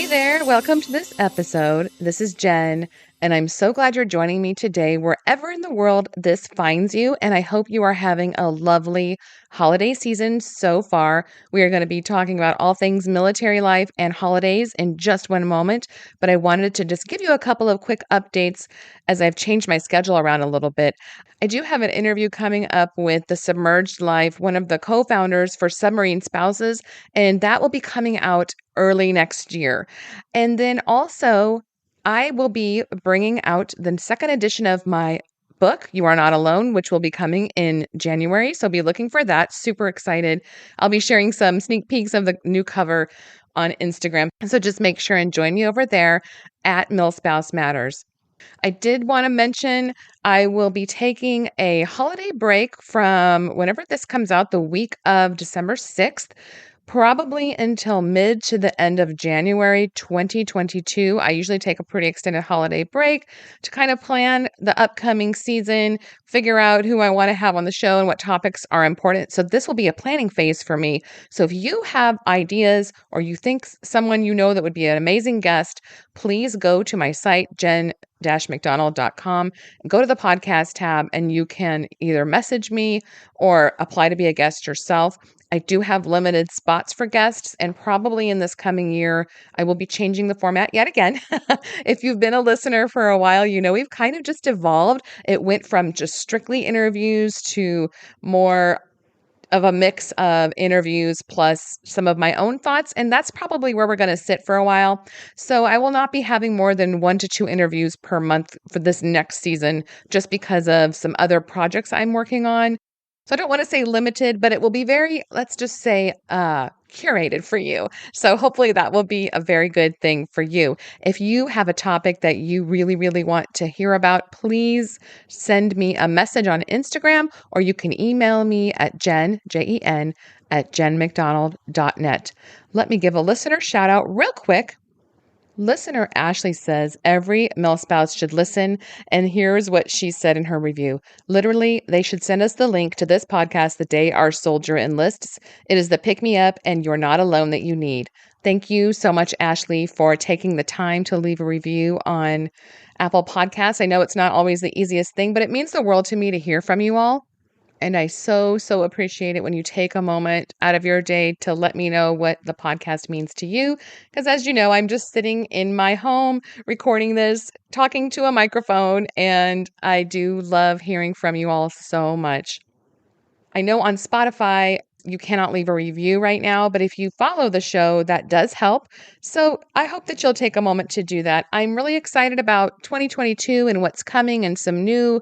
there, welcome to this episode. This is Jen, and I'm so glad you're joining me today, wherever in the world this finds you. And I hope you are having a lovely holiday season so far. We are going to be talking about all things military life and holidays in just one moment. But I wanted to just give you a couple of quick updates as I've changed my schedule around a little bit. I do have an interview coming up with the Submerged Life, one of the co-founders for Submarine Spouses, and that will be coming out early next year. And then also, I will be bringing out the second edition of my book, You Are Not Alone, which will be coming in January. So be looking for that. Super excited. I'll be sharing some sneak peeks of the new cover on Instagram. So just make sure and join me over there at Milspouse Matters. I did want to mention I will be taking a holiday break from whenever this comes out, the week of December 6th, probably until mid to the end of January 2022. I usually take a pretty extended holiday break to kind of plan the upcoming season, figure out who I want to have on the show and what topics are important. So this will be a planning phase for me. So if you have ideas or you think someone you know that would be an amazing guest, please go to my site, jen-mcdonald.com, go to the podcast tab, and you can either message me or apply to be a guest yourself. I do have limited spots for guests, and probably in this coming year, I will be changing the format yet again. If you've been a listener for a while, you know we've kind of just evolved. It went from just strictly interviews to more of a mix of interviews plus some of my own thoughts, and that's probably where we're going to sit for a while. So I will not be having more than 1 to 2 interviews per month for this next season, just because of some other projects I'm working on. So I don't want to say limited, but it will be very, let's just say, curated for you. So hopefully that will be a very good thing for you. If you have a topic that you really, really want to hear about, please send me a message on Instagram, or you can email me at Jen, at jenmcdonald.net. Let me give a listener shout out real quick. Listener Ashley says every milspouse should listen, and here's what she said in her review. Literally, they should send us the link to this podcast the day our soldier enlists. It is the pick-me-up and you're not alone that you need. Thank you so much, Ashley, for taking the time to leave a review on Apple Podcasts. I know it's not always the easiest thing, but it means the world to me to hear from you all. And I so appreciate it when you take a moment out of your day to let me know what the podcast means to you. Because as you know, I'm just sitting in my home recording this, talking to a microphone, and I do love hearing from you all so much. I know on Spotify, you cannot leave a review right now, but if you follow the show, that does help. So I hope that you'll take a moment to do that. I'm really excited about 2022 and what's coming and some new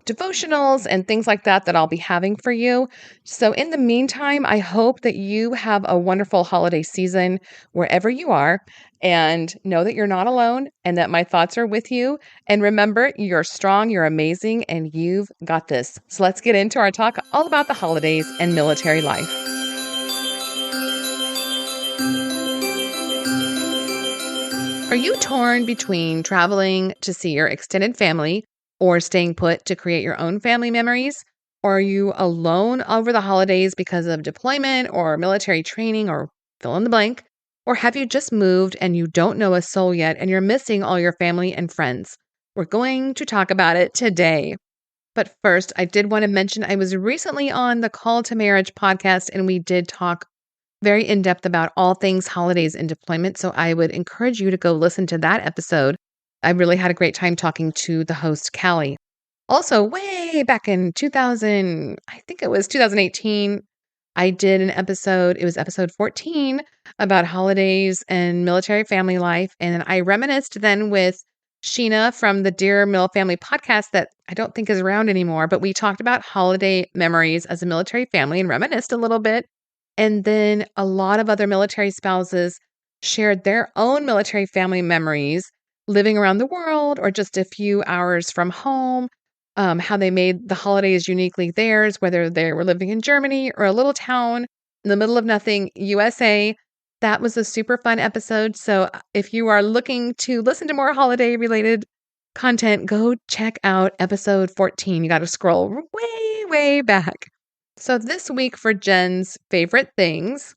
devotionals and things like that that I'll be having for you. So in the meantime, I hope that you have a wonderful holiday season wherever you are, and know that you're not alone and that my thoughts are with you. And remember, you're strong, you're amazing, and you've got this. So let's get into our talk all about the holidays and military life. Are you torn between traveling to see your extended family or staying put to create your own family memories? Or are you alone over the holidays because of deployment or military training or fill in the blank? Or have you just moved and you don't know a soul yet and you're missing all your family and friends? We're going to talk about it today. But first, I did want to mention I was recently on the Call to Marriage podcast, and we did talk very in-depth about all things holidays and deployment. So I would encourage you to go listen to that episode. I really had a great time talking to the host, Callie. Also, way back in 2018, I did an episode, it was episode 14, about holidays and military family life. And I reminisced then with Sheena from the Dear Mill Family podcast that I don't think is around anymore, but we talked about holiday memories as a military family and reminisced a little bit. And then a lot of other military spouses shared their own military family memories living around the world or just a few hours from home, how they made the holidays uniquely theirs, whether they were living in Germany or a little town in the middle of nothing, USA. That was a super fun episode. So if you are looking to listen to more holiday related content, go check out episode 14. You got to scroll way back. So this week for Jen's favorite things,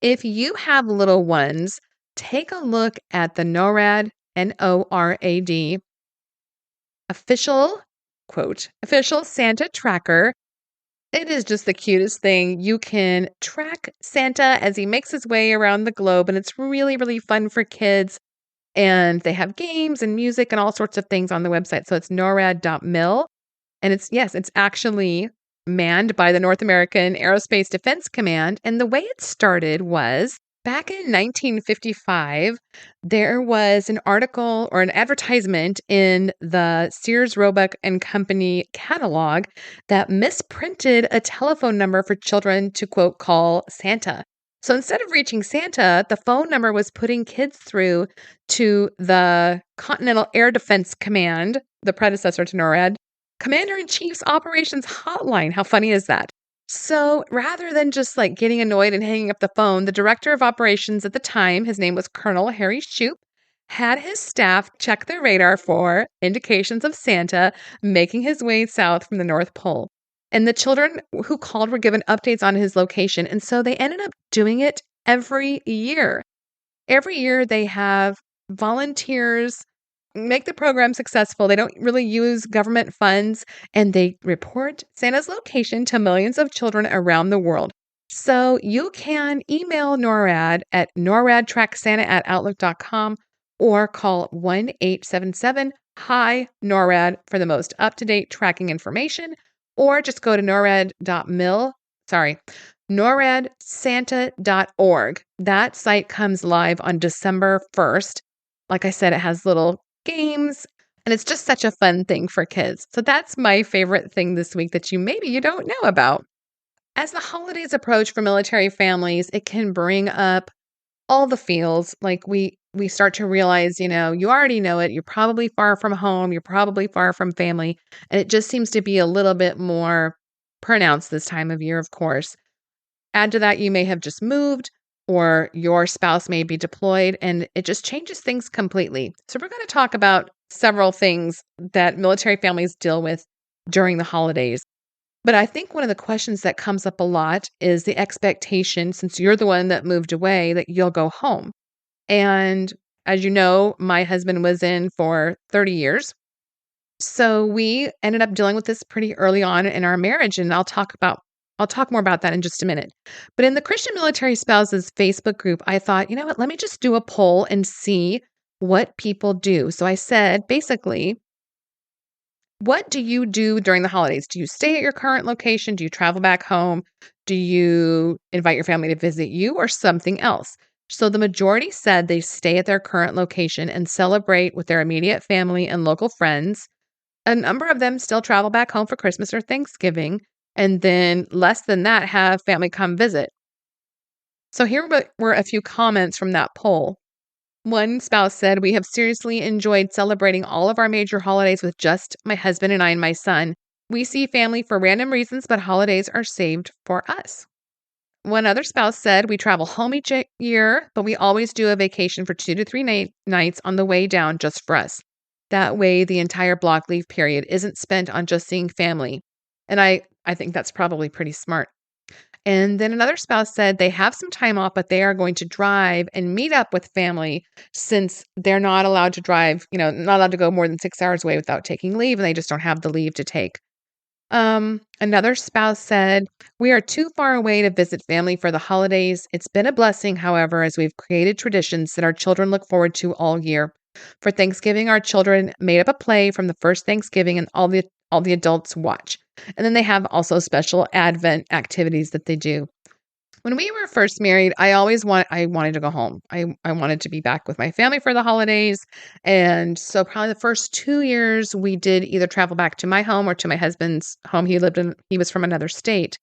if you have little ones, take a look at the NORAD, NORAD, official, quote, official Santa tracker. It is just the cutest thing. You can track Santa as he makes his way around the globe, and it's really, really fun for kids. And they have games and music and all sorts of things on the website. So it's norad.mil. And it's actually manned by the North American Aerospace Defense Command. And the way it started was back in 1955, there was an article or an advertisement in the Sears Roebuck and Company catalog that misprinted a telephone number for children to, quote, call Santa. So instead of reaching Santa, the phone number was putting kids through to the Continental Air Defense Command, the predecessor to NORAD, Commander-in-Chief's Operations Hotline. How funny is that? So rather than just like getting annoyed and hanging up the phone, the director of operations at the time, his name was Colonel Harry Shoup, had his staff check their radar for indications of Santa making his way south from the North Pole. And the children who called were given updates on his location. And so they ended up doing it every year. Every year they have volunteers make the program successful. They don't really use government funds, and they report Santa's location to millions of children around the world. So you can email NORAD at noradtracksanta@outlook.com or call 1-877-HI-NORAD for the most up-to-date tracking information, or just go to noradsanta.org. That site comes live on December 1st. Like I said, it has little games, and it's just such a fun thing for kids. So that's my favorite thing this week that maybe you don't know about. As the holidays approach for military families, it can bring up all the feels. Like we start to realize, you already know it. You're probably far from home. You're probably far from family. And it just seems to be a little bit more pronounced this time of year, of course. Add to that, you may have just moved or your spouse may be deployed, and it just changes things completely. So we're going to talk about several things that military families deal with during the holidays. But I think one of the questions that comes up a lot is the expectation, since you're the one that moved away, that you'll go home. And as you know, my husband was in for 30 years. So we ended up dealing with this pretty early on in our marriage, and I'll talk more about that in just a minute. But in the Christian Military Spouses Facebook group, I thought, you know what, let me just do a poll and see what people do. So I said, basically, what do you do during the holidays? Do you stay at your current location? Do you travel back home? Do you invite your family to visit you or something else? So the majority said they stay at their current location and celebrate with their immediate family and local friends. A number of them still travel back home for Christmas or Thanksgiving. And then less than that have family come visit. So here were a few comments from that poll. One spouse said, "We have seriously enjoyed celebrating all of our major holidays with just my husband and I and my son. We see family for random reasons, but holidays are saved for us." One other spouse said, "We travel home each year, but we always do a vacation for 2 to 3 nights on the way down just for us. That way, the entire block leave period isn't spent on just seeing family." And I think that's probably pretty smart. And then another spouse said they have some time off, but they are going to drive and meet up with family since they're not allowed to drive, not allowed to go more than 6 hours away without taking leave, and they just don't have the leave to take. Another spouse said, "We are too far away to visit family for the holidays. It's been a blessing, however, as we've created traditions that our children look forward to all year. For Thanksgiving, our children made up a play from the first Thanksgiving and all the adults watch. And then they have also special Advent activities that they do." When we were first married, I wanted to go home. I wanted to be back with my family for the holidays. And so probably the first 2 years we did either travel back to my home or to my husband's home. He was from another state.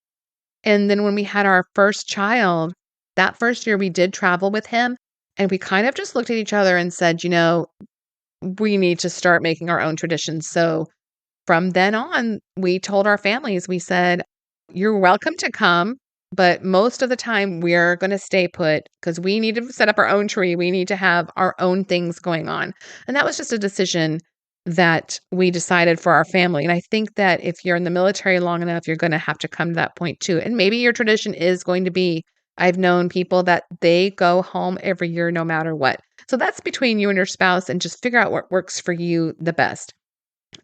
And then when we had our first child, that first year we did travel with him, and we kind of just looked at each other and said, we need to start making our own traditions. So from then on, we told our families, we said, "You're welcome to come, but most of the time we're going to stay put because we need to set up our own tree. We need to have our own things going on." And that was just a decision that we decided for our family. And I think that if you're in the military long enough, you're going to have to come to that point too. And maybe your tradition is going to be I've known people that they go home every year no matter what. So that's between you and your spouse, and just figure out what works for you the best.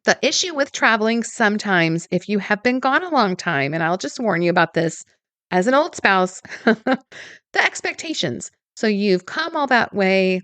The issue with traveling sometimes, if you have been gone a long time, and I'll just warn you about this as an old spouse, the expectations. So you've come all that way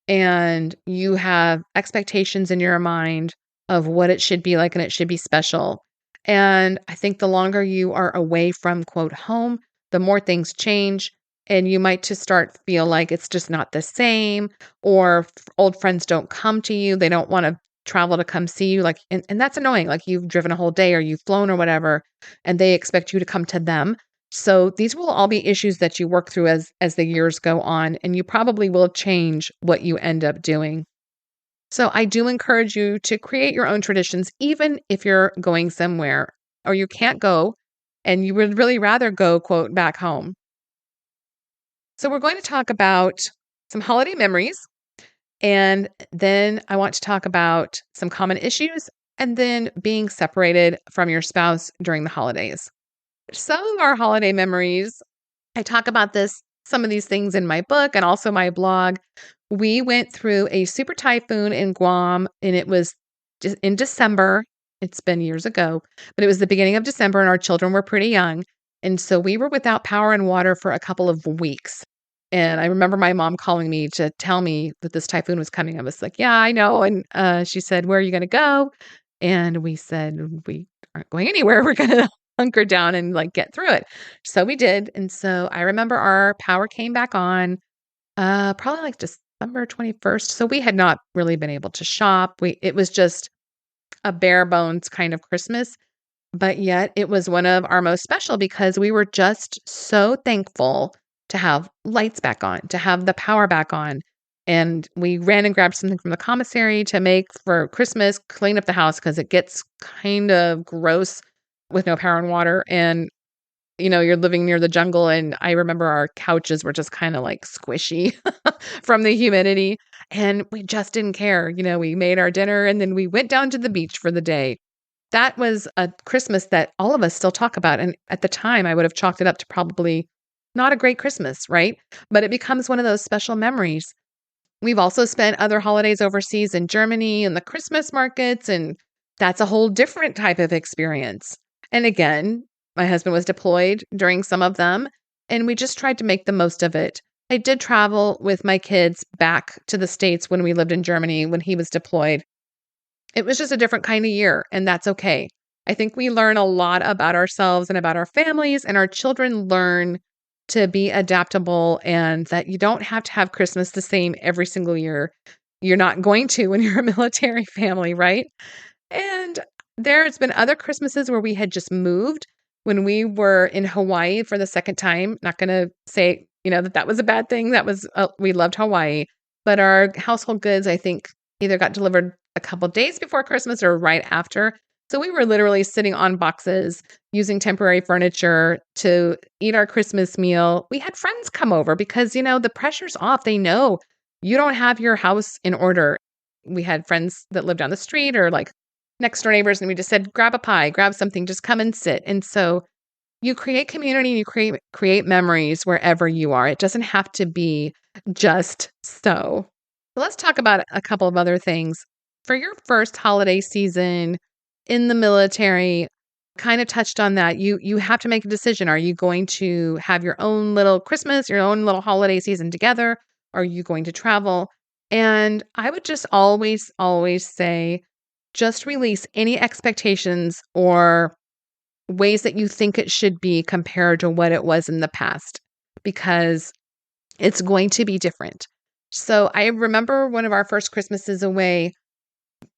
and you have expectations in your mind of what it should be like, and it should be special. And I think the longer you are away from quote home, the more things change. And you might just start feel like it's just not the same, or old friends don't come to you. They don't want to travel to come see you. Like, and that's annoying. Like, you've driven a whole day or you've flown or whatever, and they expect you to come to them. So these will all be issues that you work through as the years go on, and you probably will change what you end up doing. So I do encourage you to create your own traditions, even if you're going somewhere or you can't go and you would really rather go, quote, back home. So we're going to talk about some holiday memories, and then I want to talk about some common issues, and then being separated from your spouse during the holidays. Some of our holiday memories, I talk about some of these things in my book and also my blog. We went through a super typhoon in Guam, and it was just in December. It's been years ago, but it was the beginning of December, and our children were pretty young. And so we were without power and water for a couple of weeks. And I remember my mom calling me to tell me that this typhoon was coming. I was like, yeah, I know. And she said, where are you going to go? And we said, we aren't going anywhere. We're going to hunker down and like get through it. So we did. And so I remember our power came back on probably like December 21st. So we had not really been able to shop. It was just a bare bones kind of Christmas, but yet it was one of our most special because we were just so thankful to have lights back on, to have the power back on. And we ran and grabbed something from the commissary to make for Christmas, clean up the house because it gets kind of gross with no power and water. And you're living near the jungle, and I remember our couches were just kind of like squishy from the humidity, and we just didn't care. We made our dinner and then we went down to the beach for the day. That was a Christmas that all of us still talk about. And at the time, I would have chalked it up to probably not a great Christmas, right? But it becomes one of those special memories. We've also spent other holidays overseas in Germany and the Christmas markets, and that's a whole different type of experience. And again, my husband was deployed during some of them, and we just tried to make the most of it. I did travel with my kids back to the States when we lived in Germany when he was deployed. It was just a different kind of year, and that's okay. I think we learn a lot about ourselves and about our families, and our children learn to be adaptable, and that you don't have to have Christmas the same every single year. You're not going to when you're a military family, right? And there's been other Christmases where we had just moved. When we were in Hawaii for the second time, not going to say, that was a bad thing. That was, we loved Hawaii, but our household goods, I think, either got delivered a couple days before Christmas or right after. So we were literally sitting on boxes using temporary furniture to eat our Christmas meal. We had friends come over because, the pressure's off. They know you don't have your house in order. We had friends that lived down the street or like next door neighbors, and we just said, grab a pie, grab something, just come and sit. And so you create community and you create memories wherever you are. It doesn't have to be just so. Let's talk about a couple of other things. For your first holiday season in the military, kind of touched on that. You have to make a decision. Are you going to have your own little Christmas, your own little holiday season together? Are you going to travel? And I would just always, always say, just release any expectations or ways that you think it should be compared to what it was in the past, because it's going to be different. So I remember one of our first Christmases away,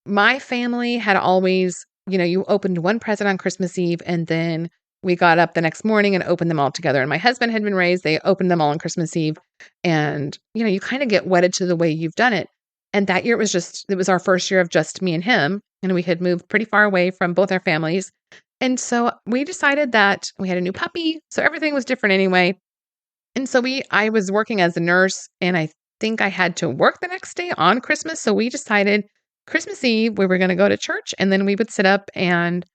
my family had always, you opened one present on Christmas Eve, and then we got up the next morning and opened them all together. And my husband had been raised, they opened them all on Christmas Eve. And, you kind of get wedded to the way you've done it. And that year it was our first year of just me and him. And we had moved pretty far away from both our families. And so we decided that we had a new puppy. So everything was different anyway. And so I was working as a nurse, and I think I had to work the next day on Christmas. So we decided Christmas Eve, we were going to go to church, and then we would sit up and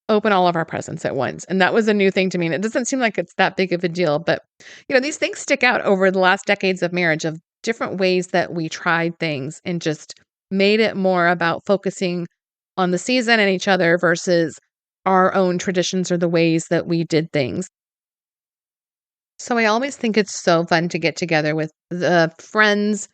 open all of our presents at once. And that was a new thing to me. And it doesn't seem like it's that big of a deal, but these things stick out over the last decades of marriage of different ways that we tried things and just made it more about focusing on the season and each other versus our own traditions or the ways that we did things. So I always think it's so fun to get together with the friends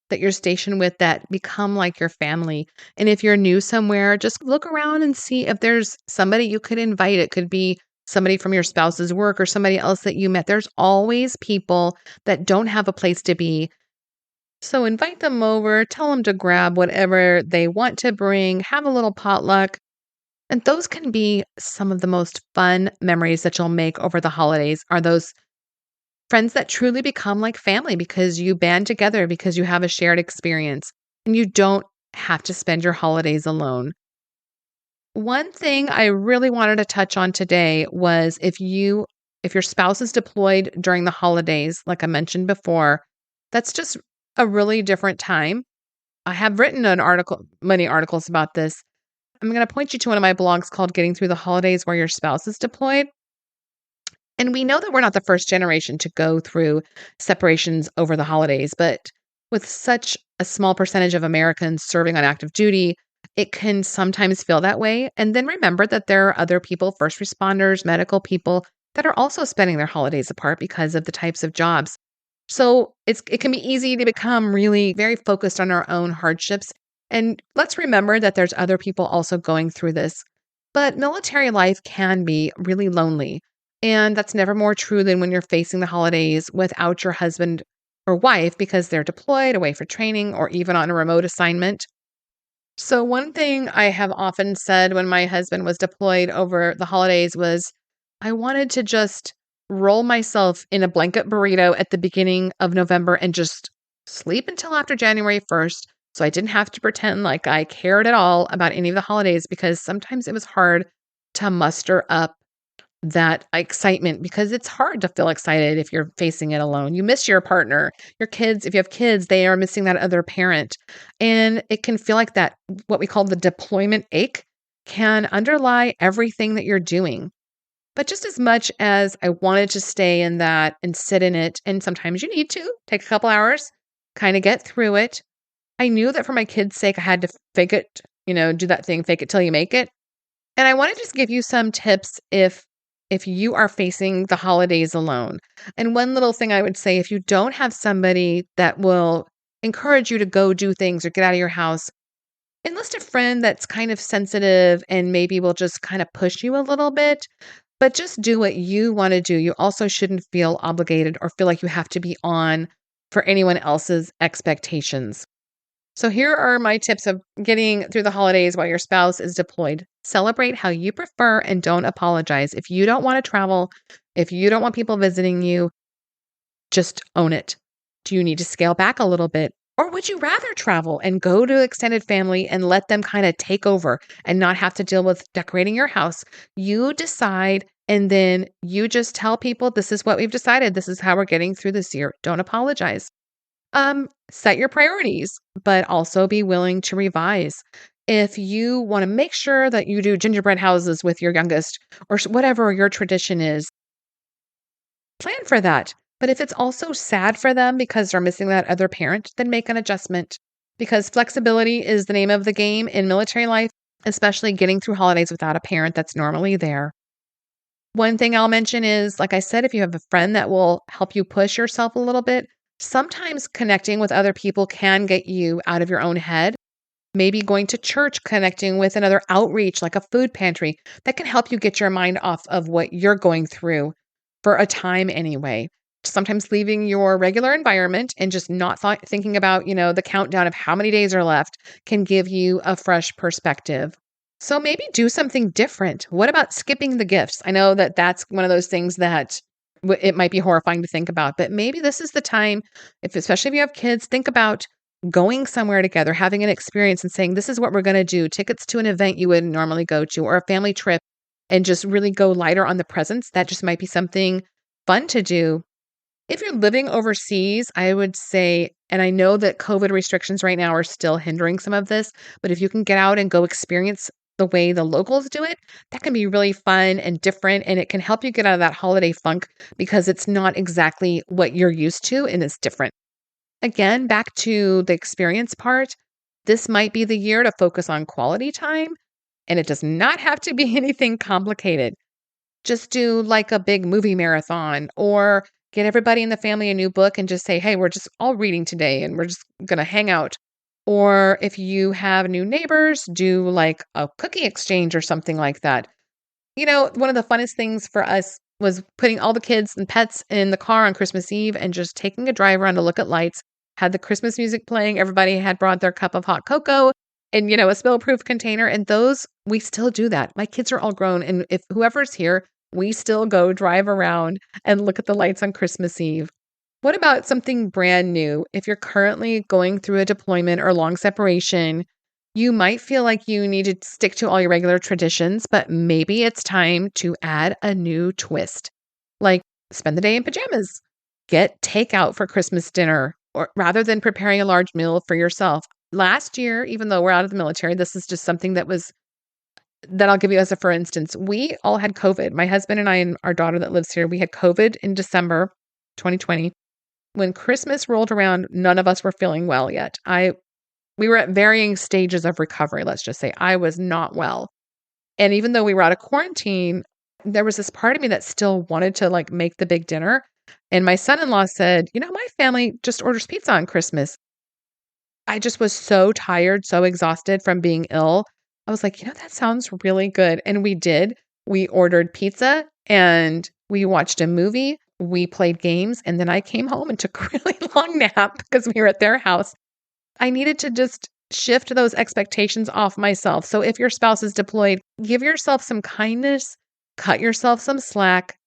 that you're stationed with that become like your family. And if you're new somewhere, just look around and see if there's somebody you could invite. It could be somebody from your spouse's work or somebody else that you met. There's always people that don't have a place to be. So invite them over, tell them to grab whatever they want to bring, have a little potluck. And those can be some of the most fun memories that you'll make over the holidays are those friends that truly become like family because you band together, because you have a shared experience, and you don't have to spend your holidays alone. One thing I really wanted to touch on today was if your spouse is deployed during the holidays, like I mentioned before, that's just a really different time. I have written many articles about this. I'm going to point you to one of my blogs called Getting Through the Holidays where your spouse is deployed. And we know that we're not the first generation to go through separations over the holidays, but with such a small percentage of Americans serving on active duty, it can sometimes feel that way. And then remember that there are other people, first responders, medical people, that are also spending their holidays apart because of the types of jobs. So it can be easy to become really very focused on our own hardships. And let's remember that there's other people also going through this. But military life can be really lonely. And that's never more true than when you're facing the holidays without your husband or wife because they're deployed away for training or even on a remote assignment. So, one thing I have often said when my husband was deployed over the holidays was I wanted to just roll myself in a blanket burrito at the beginning of November and just sleep until after January 1st. So I didn't have to pretend like I cared at all about any of the holidays because sometimes it was hard to muster up that excitement because it's hard to feel excited if you're facing it alone. You miss your partner, your kids. If you have kids, they are missing that other parent. And it can feel like that, what we call the deployment ache, can underlie everything that you're doing. But just as much as I wanted to stay in that and sit in it, and sometimes you need to take a couple hours, kind of get through it, I knew that for my kids' sake, I had to fake it, do that thing, fake it till you make it. And I want to just give you some tips if you are facing the holidays alone. And one little thing I would say, if you don't have somebody that will encourage you to go do things or get out of your house, enlist a friend that's kind of sensitive and maybe will just kind of push you a little bit, but just do what you want to do. You also shouldn't feel obligated or feel like you have to be on for anyone else's expectations. So here are my tips of getting through the holidays while your spouse is deployed. Celebrate how you prefer and don't apologize. If you don't want to travel, if you don't want people visiting you, just own it. Do you need to scale back a little bit? Or would you rather travel and go to extended family and let them kind of take over and not have to deal with decorating your house? You decide, and then you just tell people, this is what we've decided. This is how we're getting through this year. Don't apologize. Set your priorities, but also be willing to revise. If you want to make sure that you do gingerbread houses with your youngest or whatever your tradition is, plan for that. But if it's also sad for them because they're missing that other parent, then make an adjustment because flexibility is the name of the game in military life, especially getting through holidays without a parent that's normally there. One thing I'll mention is, like I said, if you have a friend that will help you push yourself a little bit, sometimes connecting with other people can get you out of your own head. Maybe going to church, connecting with another outreach like a food pantry that can help you get your mind off of what you're going through for a time anyway. Sometimes leaving your regular environment and just not thinking about, the countdown of how many days are left can give you a fresh perspective. So maybe do something different. What about skipping the gifts? I know that that's one of those things that it might be horrifying to think about, but maybe this is the time, especially if you have kids, think about going somewhere together, having an experience and saying, this is what we're going to do. Tickets to an event you wouldn't normally go to or a family trip and just really go lighter on the presents. That just might be something fun to do. If you're living overseas, I would say, and I know that COVID restrictions right now are still hindering some of this, but if you can get out and go experience the way the locals do it, that can be really fun and different. And it can help you get out of that holiday funk because it's not exactly what you're used to and it's different. Again, back to the experience part, this might be the year to focus on quality time, and it does not have to be anything complicated. Just do like a big movie marathon or get everybody in the family a new book and just say, hey, we're just all reading today and we're just going to hang out. Or if you have new neighbors, do like a cookie exchange or something like that. One of the funnest things for us was putting all the kids and pets in the car on Christmas Eve and just taking a drive around to look at lights, had the Christmas music playing. Everybody had brought their cup of hot cocoa and, a spill-proof container. And those, we still do that. My kids are all grown. And if whoever's here, we still go drive around and look at the lights on Christmas Eve. What about something brand new? If you're currently going through a deployment or long separation, you might feel like you need to stick to all your regular traditions, but maybe it's time to add a new twist. Like spend the day in pajamas, get takeout for Christmas dinner, or rather than preparing a large meal for yourself. Last year, even though we're out of the military, this is just something that I'll give you as a for instance. We all had COVID. My husband and I and our daughter that lives here, we had COVID in December 2020. When Christmas rolled around, none of us were feeling well yet. We were at varying stages of recovery, let's just say. I was not well. And even though we were out of quarantine, there was this part of me that still wanted to like make the big dinner. And my son-in-law said, my family just orders pizza on Christmas. I just was so tired, so exhausted from being ill. I was like, that sounds really good. And we did. We ordered pizza and we watched a movie. We played games. And then I came home and took a really long nap because we were at their house. I needed to just shift those expectations off myself. So if your spouse is deployed, give yourself some kindness, cut yourself some slack,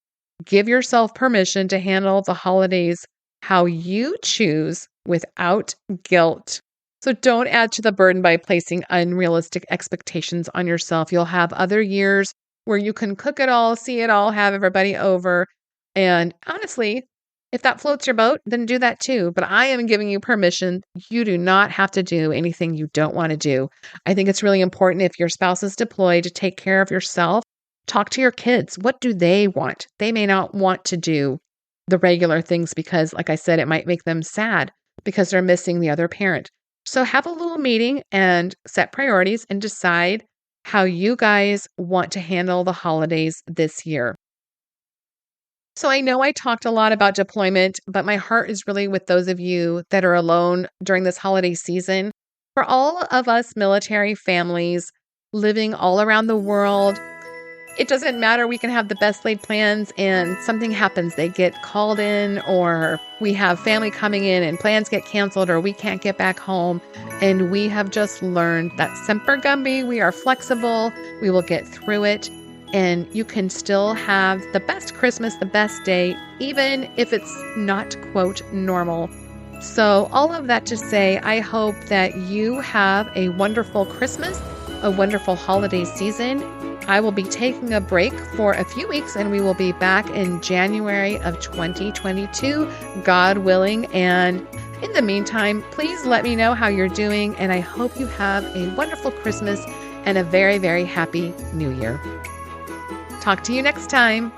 give yourself permission to handle the holidays how you choose without guilt. So don't add to the burden by placing unrealistic expectations on yourself. You'll have other years where you can cook it all, see it all, have everybody over. And honestly, if that floats your boat, then do that too. But I am giving you permission. You do not have to do anything you don't want to do. I think it's really important if your spouse is deployed to take care of yourself. Talk to your kids. What do they want? They may not want to do the regular things because, like I said, it might make them sad because they're missing the other parent. So have a little meeting and set priorities and decide how you guys want to handle the holidays this year. So I know I talked a lot about deployment, but my heart is really with those of you that are alone during this holiday season. For all of us military families living all around the world, it doesn't matter. We can have the best laid plans and something happens. They get called in or we have family coming in and plans get canceled or we can't get back home. And we have just learned that semper gumby, we are flexible. We will get through it. And you can still have the best Christmas, the best day, even if it's not, quote, normal. So all of that to say, I hope that you have a wonderful Christmas, a wonderful holiday season. I will be taking a break for a few weeks and we will be back in January of 2022, God willing. And in the meantime, please let me know how you're doing. And I hope you have a wonderful Christmas and a very, very happy New Year. Talk to you next time.